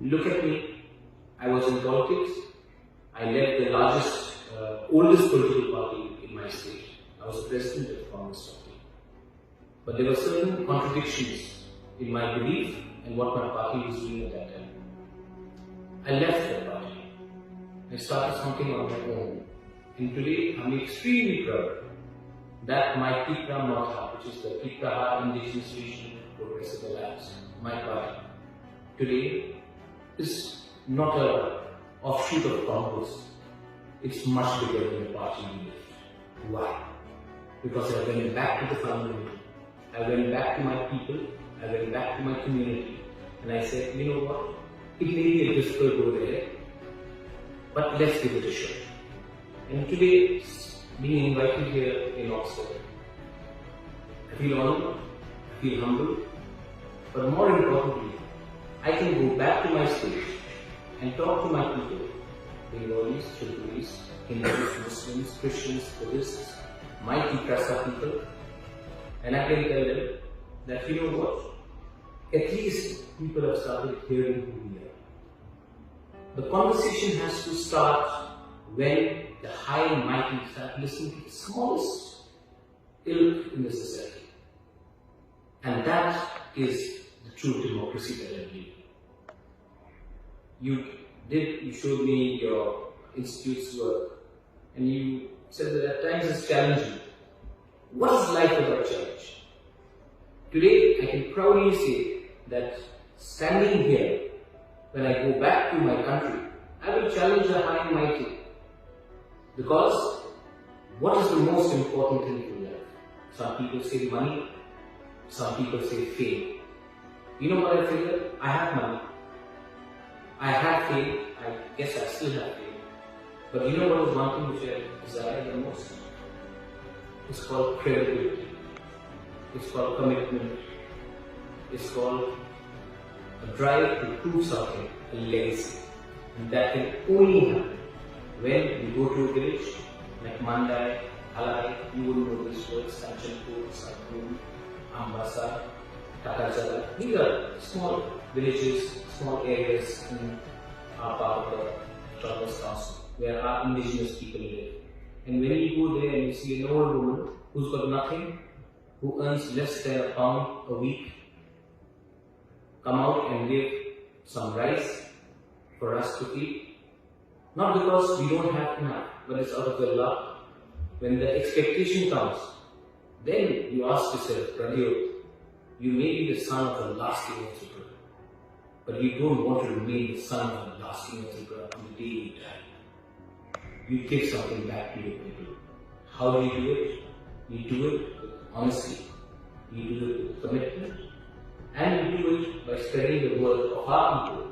look at me. I was in politics. I led the largest, oldest political party in my state. I was the president of the Congress party. But there were certain contradictions in my belief and what my party was doing at that time. I left that party. I started something on my own. And today I'm extremely proud that my Bikram which is the Bikram Indigenous Region Progressive Alliance, my party, today is not an offshoot of Congress. It's much bigger than the party we left. Why? Because I went back to the fundamental. I went back to my people. I went back to my community. And I said, you know what? It may be a difficult road ahead, but let's give it a shot. And today, being invited here in Oxford, I feel honored, I feel humble, but more importantly, I can go back to my state and talk to my people, Bengalis, Chilpuris, Hindus, Muslims, Christians, Buddhists, my Tikrasa people, and I can tell them that, you know what, at least people have started hearing who we are. The conversation has to start when the high and mighty start listening to the smallest ilk in the society. And that is the true democracy that I believe. You showed me your institute's work, and you said that at times it's challenging. What is life without challenge? Today, I can proudly say that standing here, when I go back to my country, I will challenge the high and mighty. Because what is the most important thing in life? Some people say money, some people say fame. You know what I figured? I have money. I have fame. I guess I still have fame. But you know what is one thing which I desire the most? It's called credibility. It's called commitment. It's called a drive to prove something, a legacy. And that can only happen when you go to a village like Mandai, Alai, you will know these words, Sanchanpur, Satpur, Ambasa, Takajala. These are small villages, small areas in our part of the Traverse Council where our indigenous people live. And when you go there and you see an old woman who's got nothing, who earns less than £1 a week, come out and give some rice for us to eat. Not because we don't have enough, but it's out of the love. When the expectation comes, then you ask yourself, Pradyut, you may be the son of the last king of Tripura, but you don't want to remain the son of the last king of Tripura on the day you die. You give something back to your people. How do you do it? You do it with honesty. You do it with commitment. And you do it by spreading the word of our people